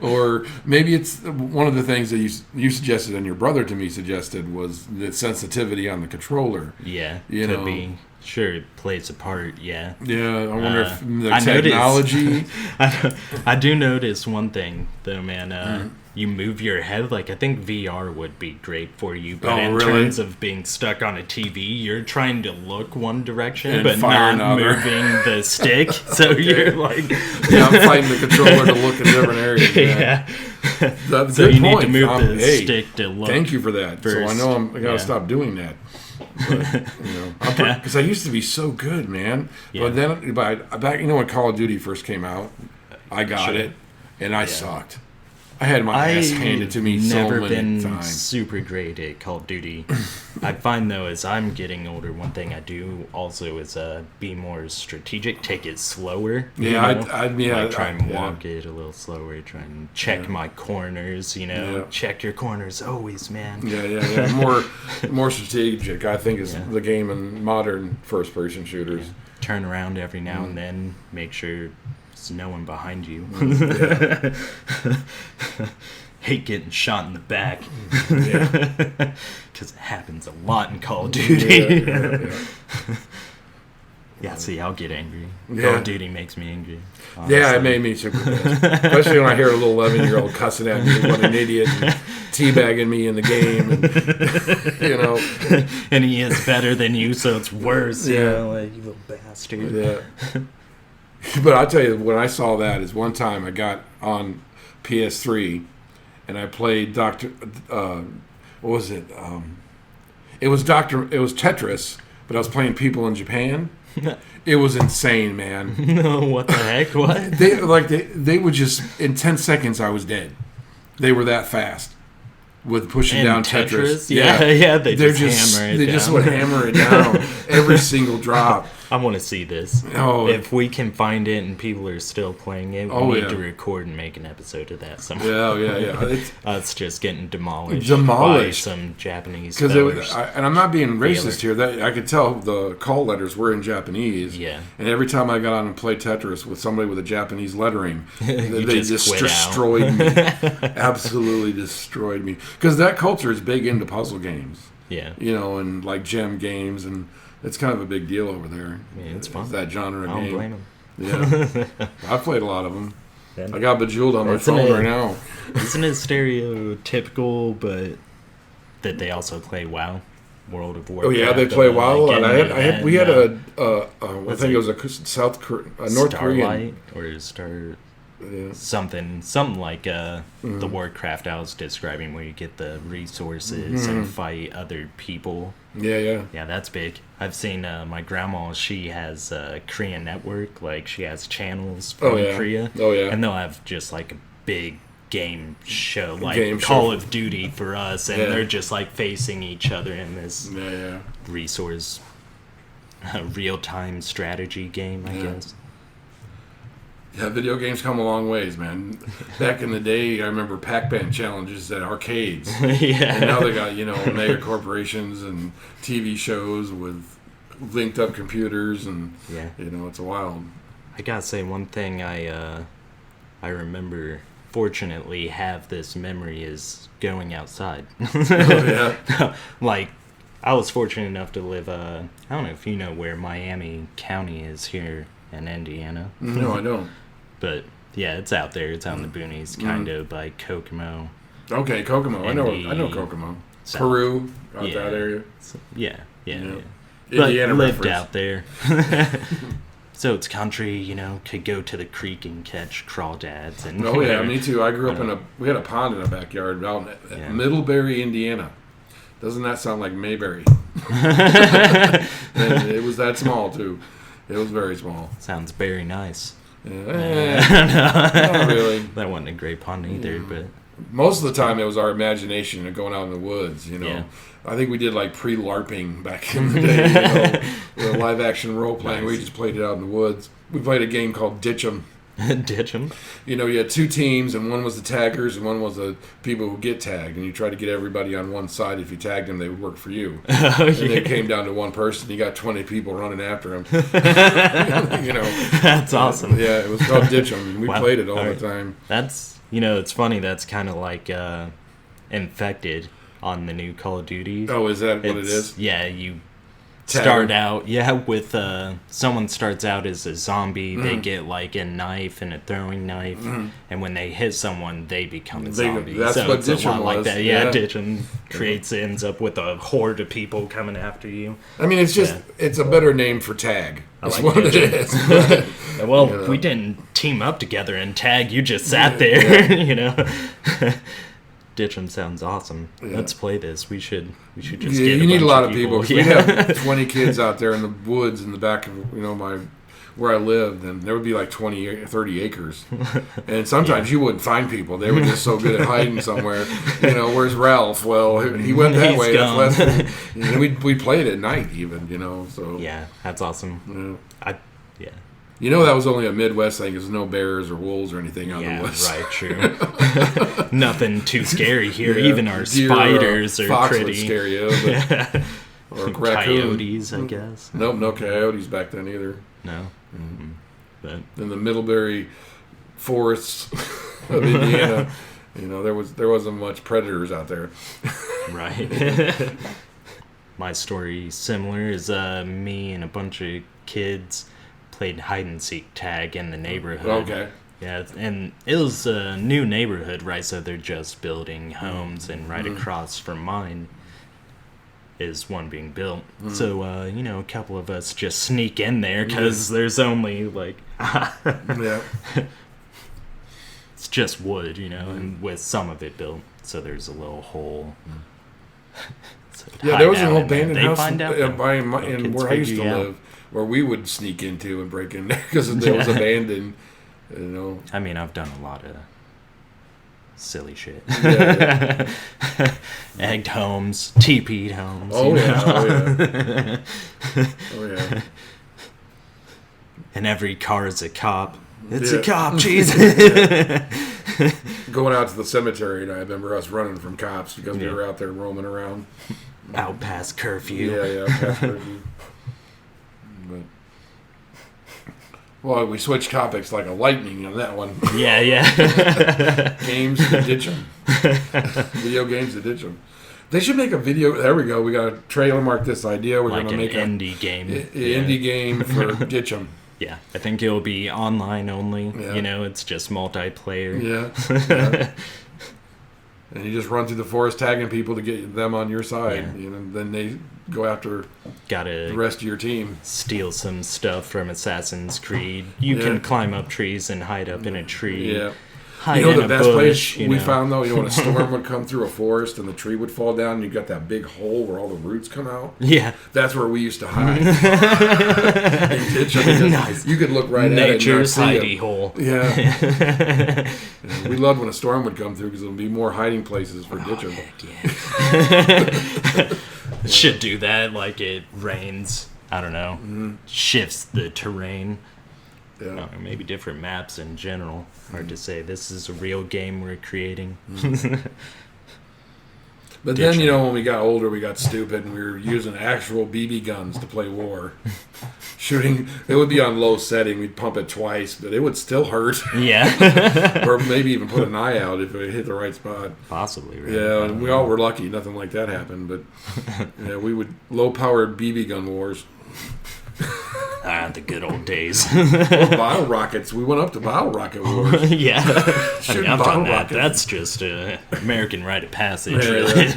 or maybe it's one of the things that you suggested and your brother to me suggested was the sensitivity on the controller. Yeah, could be. Sure, it plays a part, yeah. Yeah, I wonder if the technology... I do notice one thing, though, man. You move your head. Like, I think VR would be great for you. But in terms of being stuck on a TV, you're trying to look one direction, and but not moving the stick. So you're like... Yeah, I'm fighting the controller to look in different areas. Yeah. That's so good you point. need to move the stick to look. Thank you for that. First. So I know I got to stop doing that. But, you know, because I used to be so good, man. Yeah. But then, back, you know, when Call of Duty first came out, I got it, and I sucked. I had my ass handed to me so many times. Never been super great at Call of Duty. I find, though, as I'm getting older, one thing I do also is be more strategic, take it slower. Yeah, try and walk it a little slower, try and check my corners, check your corners always, man. Yeah. More strategic, I think, is the game in modern first-person shooters. Yeah. Turn around every now and then, make sure there's no one behind you. Hate getting shot in the back. Because it happens a lot in Call of Duty. Yeah, see, I'll get angry. Yeah. Call of Duty makes me angry. Yeah, it made me super pissed. Especially when I hear a little 11-year-old cussing at me, what an idiot, and teabagging me in the game, and, you know. And he is better than you, so it's worse. Yeah. You know, like, you little bastard. Yeah. But I'll tell you, when I saw that is one time I got on PS3 and I played what was it? It was Tetris, but I was playing people in Japan. It was insane, man. No, what the heck? What? They would just, in 10 seconds I was dead. They were that fast with pushing And down Tetris? Tetris. Yeah, they just hammer it They down. just would hammer it down every single drop. I want to see this. Oh, If we can find it and people are still playing it, we Oh, need yeah. to record and make an episode of that somewhere. yeah. Us just getting demolished, Demolished. by some Japanese Because fellas. and I'm not being racist here. That I could tell the call letters were in Japanese. Yeah. And every time I got on and played Tetris with somebody with a Japanese lettering, they just quit out. destroyed me. Absolutely destroyed me. Because that culture is big into puzzle games. Yeah. You know, and like gem games, and it's kind of a big deal over there. Yeah, it's fun. That genre of I don't game. blame them. Yeah. I've played a lot of them. Yeah. I got Bejeweled on my Isn't phone it- right now. Isn't it stereotypical, but that they also play WoW? World of Warcraft. Oh yeah, they play WoW, like, and we had I was think it it was a North Korean. Starlight or Star Yeah. something like the Warcraft I was describing, where you get the resources Mm-hmm. and fight other people. Yeah. Yeah, that's big. I've seen my grandma. She has a Korean network. Like, she has channels from Oh, yeah. Korea. Oh, yeah. And they'll have just like a big game show, like Game Call show. of Duty for us, and Yeah. they're just like facing each other in this Yeah. resource real-time strategy game, I Yeah. guess. Yeah, video games come a long ways, man. Back in the day, I remember Pac-Man challenges at arcades. Yeah. And now they got, mega corporations and TV shows with linked up computers, and, Yeah. it's wild. I gotta say, one thing I remember, fortunately, have this memory is going outside. Oh, yeah. Like, I was fortunate enough to live, I don't know if you know where Miami County is here in Indiana. No, I don't. But, yeah, it's out there. It's out in the boonies, kind of by Kokomo. Okay, Kokomo. I know Indy- Kokomo. South. Peru, out Yeah. that area. Yeah. Yeah. But Indiana lived reference. out there. So it's country, could go to the creek and catch crawdads. And Oh yeah, me too. I grew up we had a pond in our backyard out in Yeah. Middlebury, Indiana. Doesn't that sound like Mayberry? And it was that small too. It was very small. Sounds very nice. Not really. That wasn't a great pun either, but Most of the time, it was our imagination of going out in the woods. Yeah. I think we did like pre-LARPing back in the day. With live action role playing. We Nice. just played it out in the woods. We played a game called Ditch 'Em. ditch them. You had two teams, and one was the taggers, and one was the people who get tagged. And you try to get everybody on one side. If you tagged them, they would work for you. Oh, And yeah. it came down to one person. You got 20 people running after him. That's awesome. Yeah, it was called Ditch 'Em. We Wow. played it all Alright. the time. That's, it's funny. That's kind of like Infected on the new Call of Duty. Oh, is that what it It's- is? Yeah, you Tag start 'em. out, with someone starts out as a zombie. They get like a knife and a throwing knife, and when they hit someone, they become a zombie. that's so what it's a Ditch 'Em lot like was, that. Yeah, yeah. Ditch 'Em ends up with a horde of people coming after you. I mean, it's just, it's a better name for tag. I That's like what Ditch it 'Em. is. Well, we didn't team up together and tag. You just sat there, Ditch 'Em sounds awesome. Yeah. Let's play this. We should just Yeah, get you need a bunch lot of people. 'Cause Yeah. We had 20 kids out there in the woods in the back of where I lived, and there would be like 20, 30 acres. And sometimes you wouldn't find people. They were just so good at hiding somewhere. Where's Ralph? Well, he went that He's way. gone. That's less. And we played at night even. So Yeah, that's awesome. yeah. Yeah. That was only a Midwest thing. There's no bears or wolves or anything out in Yeah, the west. right, true. Nothing too scary here. Yeah. Even our Deer, spiders are fox pretty. would scare you, but, or a raccoon. Coyotes, I guess. Nope, no coyotes back then either. No. Mm-hmm. But In the Middlebury forests of Indiana, there wasn't much predators out there. right. my story similar. Is me and a bunch of kids played hide and seek tag in the neighborhood. Okay. Yeah, and it was a new neighborhood, right? So they're just building homes, and right across from mine is one being built. So, a couple of us just sneak in there because there's only like it's just wood, and with some of it built, so there's a little hole. So there was an old abandoned they house find out in where I used to live, where we would sneak into and break in there because it was abandoned. I mean, I've done a lot of silly shit. Egged homes, TP'd homes. Oh yeah. Oh yeah. And every car is a cop. It's a cop, Jesus. Going out to the cemetery, and I remember us running from cops because we were out there roaming around. Out past curfew. Yeah, past curfew. Well, we switched topics like a lightning on that one. Yeah. Games to ditch them. Video games to ditch them. They should make a video. There we go. We got a trailer mark this idea. We're like going to make an indie game. Indie game for ditch them. Yeah, I think it'll be online only. Yeah. It's just multiplayer. Yeah. And you just run through the forest tagging people to get them on your side. Yeah. Then they go after the rest of your team. Steal some stuff from Assassin's Creed. You can climb up trees and hide up in a tree. Yeah. Hide in the a best bush, place we found, though, when a storm would come through a forest and the tree would fall down and you got that big hole where all the roots come out? Yeah. That's where we used to hide. Nice. You could look right at it. Nature's hidey hole. Yeah. We loved when a storm would come through because there would be more hiding places for ditching. Yeah. Should do that like it rains. I don't know. Shifts the terrain. Yeah. Or maybe different maps in general. Hard to say. This is a real game we're creating. But then, when we got older, we got stupid and we were using actual BB guns to play war. Shooting, it would be on low setting. We'd pump it twice, but it would still hurt. Yeah. Or maybe even put an eye out if it hit the right spot. Possibly, right? Yeah, and we all were lucky. Nothing like that happened. But we would low-powered BB gun wars. The good old days. Bottle rockets. We went up to bottle rocket wars. Yeah. Shooting I've bottle done that. rockets. That's just American rite of passage, really.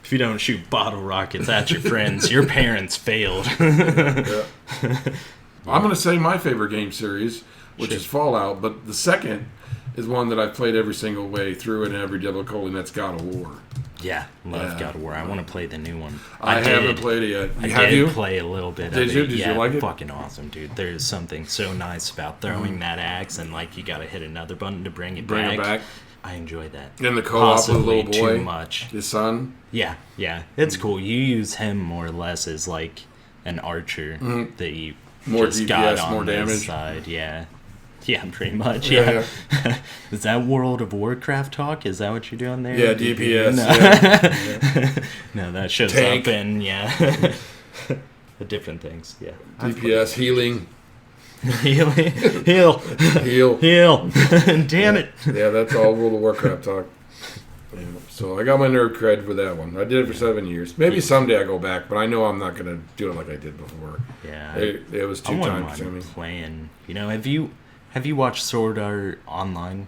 If you don't shoot bottle rockets at your friends, your parents failed. Yeah. I'm going to say my favorite game series, which is Fallout, but the second is one that I've played every single way through in every difficulty, and that's God of War. Yeah, love God of War. I want to play the new one. I haven't played it yet. I did play a little bit of it. Did you like it? Fucking awesome, dude. There's something so nice about throwing that axe and you got to hit another button to bring it back. I enjoy that. And the co-op with the little boy, too much. His son. Yeah, it's cool. You use him more or less as like an archer that you more just DPS, got on more damage. this side. Yeah, pretty much. Yeah. Is that World of Warcraft talk? Is that what you're doing there? Yeah, DPS. No, no that shows Tank. up in the different things. Yeah. DPS, healing. Heal. Damn it. Yeah, that's all World of Warcraft talk. Yeah. So I got my nerd cred for that one. I did it for 7 years. Maybe someday I go back, but I know I'm not going to do it like I did before. Yeah. It was too time consuming. Playing. Have you watched Sword Art Online?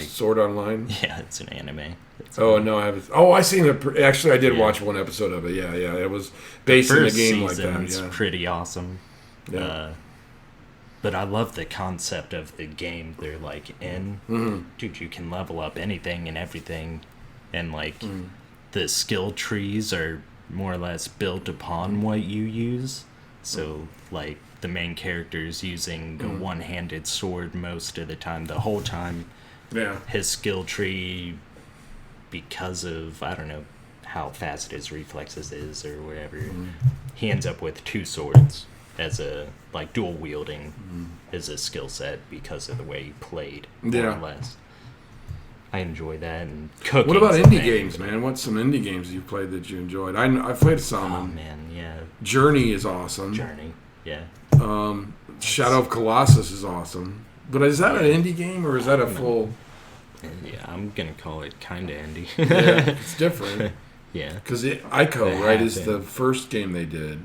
Sword Online? Yeah, it's an anime. No, I haven't. Oh, I seen it. Actually, I did watch one episode of it. Yeah. It was based in the game like that. It's pretty awesome. Yeah. But I love the concept of the game they're in. Mm-hmm. Dude, you can level up anything and everything. And the skill trees are more or less built upon what you use. So the main character's using a one-handed sword most of the time, the whole time. Yeah. His skill tree, because of, I don't know how fast his reflexes is or whatever, he ends up with 2 swords as a, dual wielding as a skill set because of the way he played, more or less. I enjoy that. And cooking. What about indie games, man? What's some indie games you've played that you enjoyed? I've played some. Oh, man, yeah. Journey is awesome. Journey, yeah. Shadow of Colossus is awesome. But is that an indie game or is that a full... Yeah, I'm going to call it kind of indie. Yeah, it's different. Yeah. Because Ico, That right, is happened. the first game they did.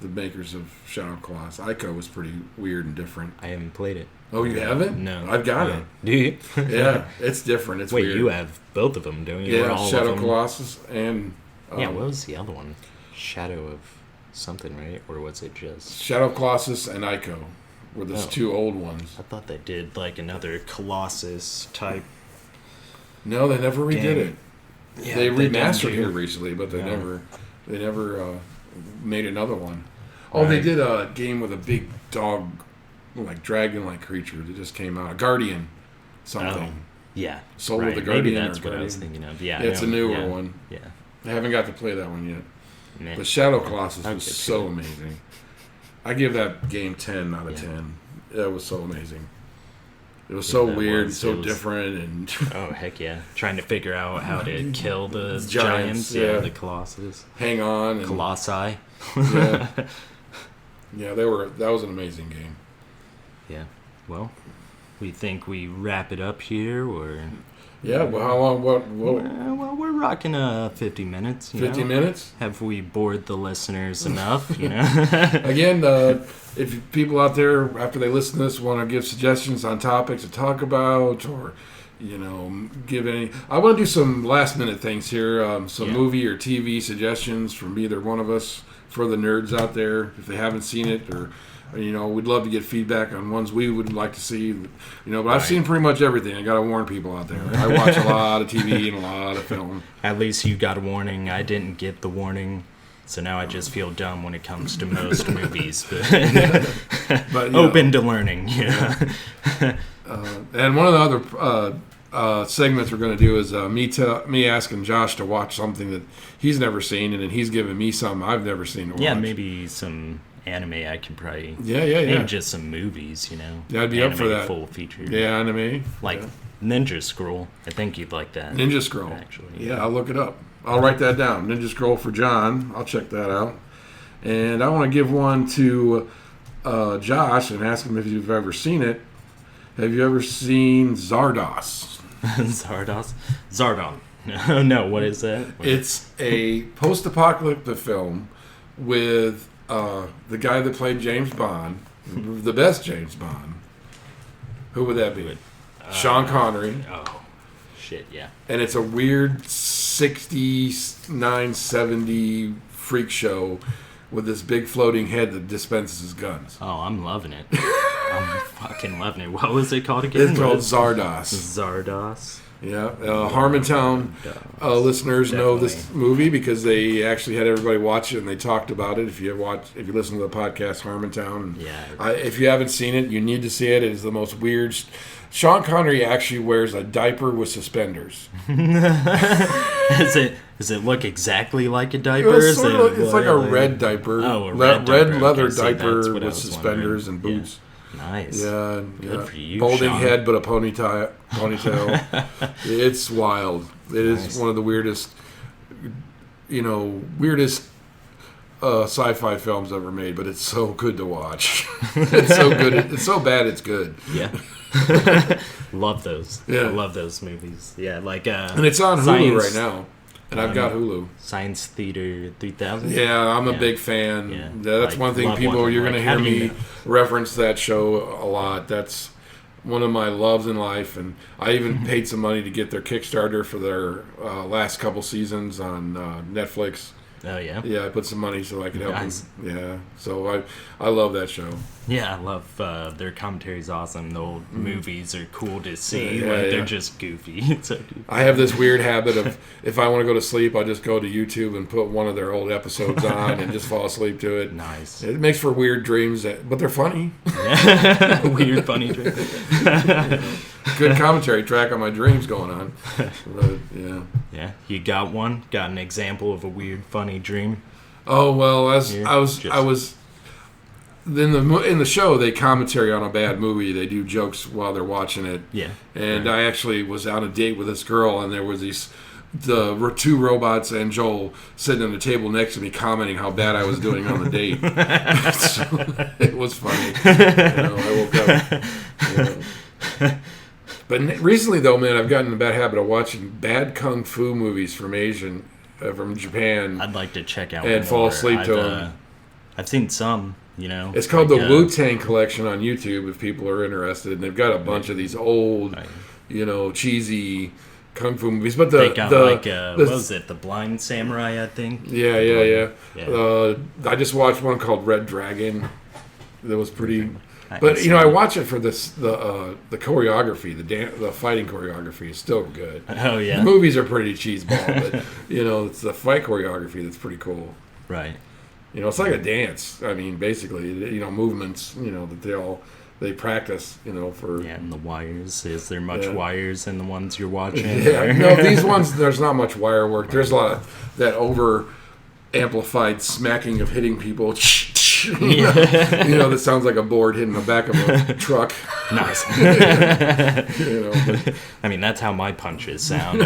The makers of Shadow of Colossus. Ico was pretty weird and different. I haven't played it. Oh, you haven't? No. I've got Yeah. it. Do you? Yeah, it's different. It's Wait, weird. you have both of them, don't you? Or Yeah, all Shadow of them? Colossus and Yeah, what was the other one? Shadow of something, right? Or was it just... Shadow of Colossus and Ico were the Oh. two old ones. I thought they did like another Colossus type. No, they never redid Game. it. Yeah, They didn't remastered do- it recently, but they No. never made another one. Oh, they Right. did a game with a big dog, like dragon-like creature that just came out. A Guardian, something. Oh, yeah. Soul right. of the Guardian. Maybe that's or what I was Guardian. thinking of. Yeah, It's I a know. newer Yeah. one. Yeah. I haven't got to play that one yet. Man. But Shadow Colossus I'll was get to so it. amazing. I give that game 10 out of Yeah. 10. That was so amazing. It was Yeah, so that weird, was. so It was- different, and Oh, heck yeah. Trying to figure out how to kill the Giants, giants. yeah. Yeah, the Colossus. hang on. And, Colossi. yeah, yeah, that was an amazing game. Yeah. Well, we think we wrap it up here, or... Yeah, well, how long? What? Well, we're rocking 50 minutes. You 50 know? minutes? Have we bored the listeners enough? You know. Again, if people out there, after they listen to this, want to give suggestions on topics to talk about, or give any, I want to do some last minute things here, some Yeah. movie or TV suggestions from either one of us for the nerds out there if they haven't seen it, or we'd love to get feedback on ones we would like to see. But I've Right. seen pretty much everything. I got to warn people out there. I watch a lot of TV and a lot of film. At least you got a warning. I didn't get the warning. So now I just feel dumb when it comes to most movies. But open to learning. Yeah. And one of the other segments we're going to do is me asking Josh to watch something that he's never seen, and then he's giving me some I've never seen to watch. Yeah, maybe some anime I could probably... Yeah. Maybe just some movies, Yeah, I'd be up for Anime that. full feature. Yeah, anime. Like Ninja Scroll. I think you'd like that. Ninja Scroll. Actually, Yeah, I'll look it up. I'll write that down. Ninja Scroll for John. I'll check that out. And I want to give one to Josh and ask him if you've ever seen it. Have you ever seen Zardos? Zardon. No, what is that? It's a post-apocalyptic film with the guy that played James Bond, the best James Bond. Who would that be? Sean Connery. Oh, shit, yeah. And it's a weird 69, 70 freak show with this big floating head that dispenses guns. Oh, I'm loving it. I'm fucking loving it. What was it called again? It's called Zardos. Zardos. Yeah, Harmontown listeners know this Definitely. movie because they actually had everybody watch it and they talked about it. If you listen to the podcast Harmontown, Yeah. if you haven't seen it, you need to see it. It is the most weird. Sean Connery actually wears a diaper with suspenders. Does it look exactly like a diaper? It's, it's like a red diaper. Oh, a red diaper. leather Okay, see, diaper that's what I with was suspenders wondering. and boots. Nice. Yeah, Good for you, balding Sean. head but a ponytail. It's wild. It is Nice. one of the weirdest, sci-fi films ever made. But it's so good to watch. It's so good. It's so bad. It's good. Yeah. Love those. Yeah. I love those movies. Yeah, like And it's on Hulu Science- right now. And I've got Hulu. Science Theater 3000. Yeah, I'm a Yeah. big fan. Yeah. That's Like, one thing love people, one. you're going to Like, how hear do you me know? reference that show a lot. That's one of my loves in life. And I even paid some money to get their Kickstarter for their last couple seasons on Netflix. Oh yeah. Yeah, I put some money so I could help Nice. them. Yeah, so I love that show. Yeah, I love their commentary's awesome. The old movies are cool to see. Yeah, like yeah. they're just goofy. It's so goofy. I have this weird habit of if I want to go to sleep, I just go to YouTube and put one of their old episodes on and just fall asleep to it. Nice. It makes for weird dreams, but they're funny. Weird, funny trick. Good commentary track on my dreams going on. But, yeah. Yeah, you got one? Got an example of a weird, funny dream? Oh well, Here, I was in the show. They commentary on a bad movie. They do jokes while they're watching it. Yeah. And I actually was on a date with this girl, and there was the two robots and Joel sitting on the table next to me, commenting how bad I was doing on the date. So, it was funny. I woke up. But recently, though, man, I've gotten in a bad habit of watching bad kung fu movies from Asian from Japan I'd like to check out and more. fall asleep to them. I've seen some, you know. It's called like, the Wu-Tang Collection on YouTube if people are interested. And they've got a bunch of these old, cheesy kung fu movies. But they got what was it? The Blind Samurai, I think. Yeah. I just watched one called Red Dragon. That was pretty. But I watch it for the choreography, the fighting choreography is still good. Oh yeah. The movies are pretty cheeseball, but it's the fight choreography that's pretty cool. Right. It's like a dance. I mean, basically, movements. That they practice. For and the wires. Is there much wires in the ones you're watching? Yeah. No, these ones there's not much wire work. There's a lot of that over amplified smacking of hitting people. That sounds like a board hitting the back of a truck. Nice. I mean, that's how my punches sound.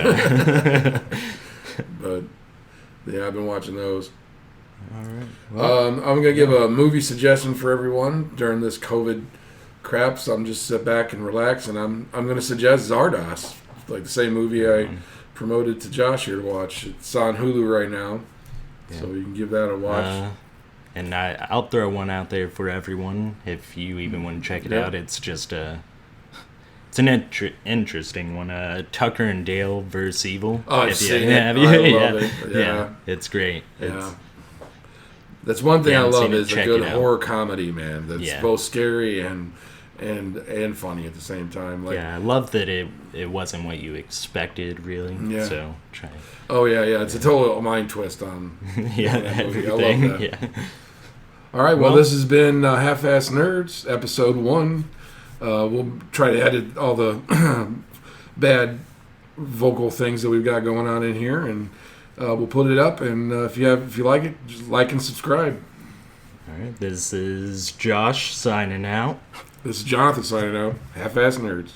But yeah, I've been watching those. All right. Well, I'm gonna give a movie suggestion for everyone during this COVID crap. So I'm just sit back and relax, and I'm gonna suggest Zardoz, like the same movie I promoted to Josh here to watch. It's on Hulu right now, so you can give that a watch. And I'll throw one out there for everyone if you even want to check it out. It's just it's an interesting one. Tucker and Dale vs. Evil. Oh, I've seen it. I love it. Yeah, it's great. Yeah. That's one thing I love is a good horror horror comedy, man. That's both scary and funny at the same time. Like, I love that it wasn't what you expected, really. Yeah. So try. Oh yeah. It's a total mind twist on that movie. I love that. Yeah. All right. Well, this has been Half-Ass Nerds, episode 1. We'll try to edit all the bad vocal things that we've got going on in here, and we'll put it up. And if you like it, just like and subscribe. All right. This is Josh signing out. This is Jonathan signing out. Half-Ass Nerds.